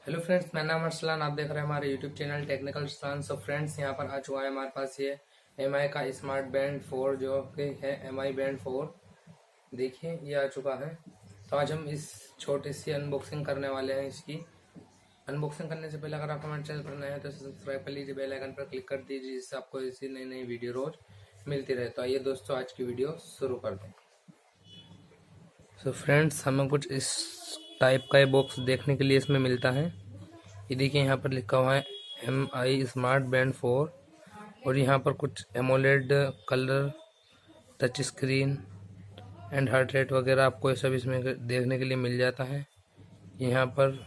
Hello friends, मेरा नाम अरसलान। आप देख रहे हैं हमारे YouTube channel technical Arsalan. So friends, यहाँ पर आ चुका है हमारे पास ये एमआई का स्मार्ट बैंड 4 जो कि है एमआई बैंड 4। देखिए ये आ चुका है। तो आज हम इस छोटी सी अनबॉक्सिंग करने वाले हैं। इसकी अनबॉक्सिंग करने से पहले अगर आप हमारे चैनल पर नए हैं तो सब्सक्राइब कर लीजिए, बेल आइकन पर क्लिक कर दीजिए, जिससे आपको ऐसी नई नई वीडियो रोज मिलती रहे। तो आइए दोस्तों, आज की वीडियो शुरू कर दें। सो फ्रेंड्स, हमें कुछ इस टाइप का बॉक्स देखने के लिए इसमें मिलता है। ये देखिए, यहाँ पर लिखा हुआ है एमआई स्मार्ट बैंड 4 और यहाँ पर कुछ AMOLED colour, touch screen and heart rate वगैरह आपको ये सब इसमें देखने के लिए मिल जाता है। यहाँ पर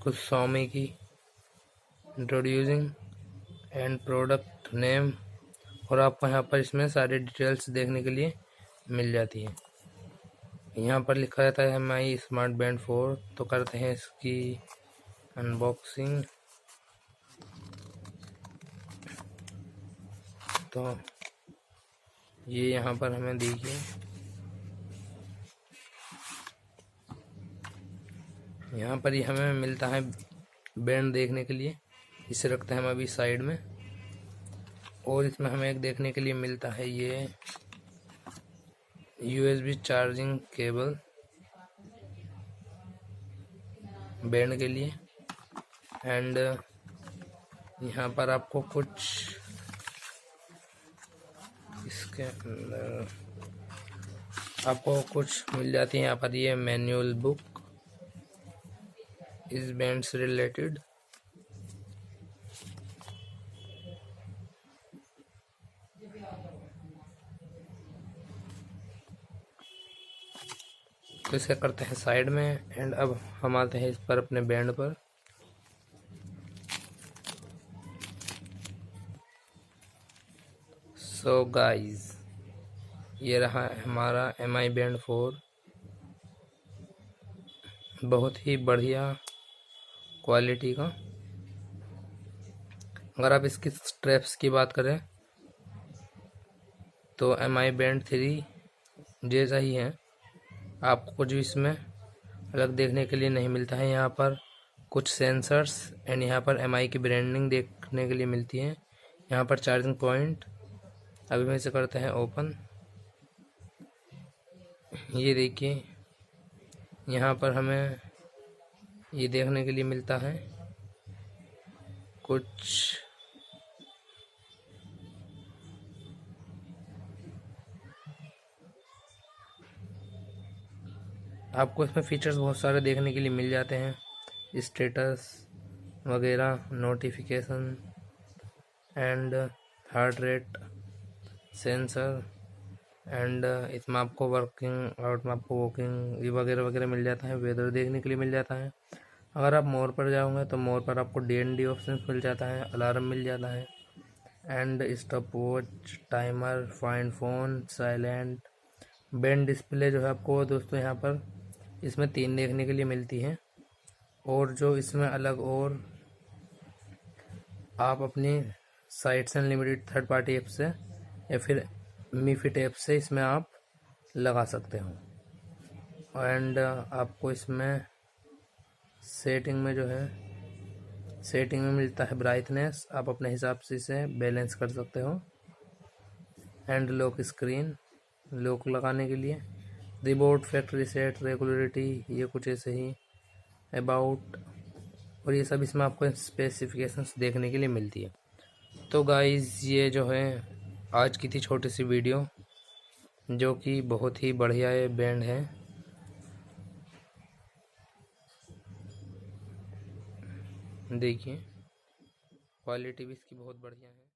कुछ Xiaomi की इंट्रोड्यूसिंग एंड प्रोडक्ट नेम और आपको यहाँ पर इसमें सारी डिटेल्स देखने के लिए मिल जाती है। यहाँ पर लिखा रहता है एमआई स्मार्ट बैंड 4। तो करते हैं इसकी अनबॉक्सिंग। तो ये यहाँ पर हमें देखिए, यहाँ पर ही हमें मिलता है बैंड देखने के लिए। इसे रखते हैं हम अभी साइड में। और इसमें हमें एक देखने के लिए मिलता है ये यूएसबी चार्जिंग केबल बैंड के लिए। एंड यहाँ पर आपको कुछ इसके अंदर आपको कुछ मिल जाती है। यहाँ पर ये मैनुअल बुक इस बैंड से रिलेटेड। तो इसे करते हैं साइड में। एंड अब हम आते हैं इस पर अपने बैंड पर। सो गाइस, ये रहा हमारा एमआई बैंड 4। बहुत ही बढ़िया क्वालिटी का। अगर आप इसकी स्ट्रैप्स की बात करें तो एमआई बैंड 3 जैसा ही है। आपको कुछ भी इसमें अलग देखने के लिए नहीं मिलता है। यहाँ पर कुछ सेंसर्स एंड यहाँ पर एमआई की ब्रांडिंग देखने के लिए मिलती है। यहाँ पर चार्जिंग पॉइंट। अभी हम इसे करते हैं ओपन। ये देखिए, यहाँ पर हमें ये देखने के लिए मिलता है कुछ आपको इसमें फीचर्स बहुत सारे देखने के लिए मिल जाते हैं। स्टेटस वगैरह, notification and heart rate sensor and इसमें आपको वर्किंग आउट में आपको वॉकिंग ये वगैरह वगैरह मिल जाता है। वेदर देखने के लिए मिल जाता है। अगर आप मोर पर जाओगे तो मोर पर आपको DND ऑप्शन मिल जाता है, अलार्म मिल जाता है and stop watch, timer, find phone, silent. Band display जो है आपको दोस्तों यहाँ पर इसमें 3 देखने के लिए मिलती है। और जो इसमें अलग और आप अपनी साइट से अनलिमिटेड थर्ड पार्टी ऐप से या फिर मीफिट ऐप से इसमें आप लगा सकते हो। एंड आपको इसमें सेटिंग में जो है सेटिंग में मिलता है ब्राइटनेस। आप अपने हिसाब से इसे बैलेंस कर सकते हो। एंड लॉक स्क्रीन, लॉक लगाने के लिए रिबोट, फैक्ट्री सेट, रेगुलरिटी, ये कुछ ऐसे ही अबाउट और ये सब इसमें आपको स्पेसिफिकेशंस देखने के लिए मिलती है। तो गाइस, ये जो है आज की थी छोटी सी वीडियो, जो कि बहुत ही बढ़िया ये बैंड है। देखिए, क्वालिटी भी इसकी बहुत बढ़िया है।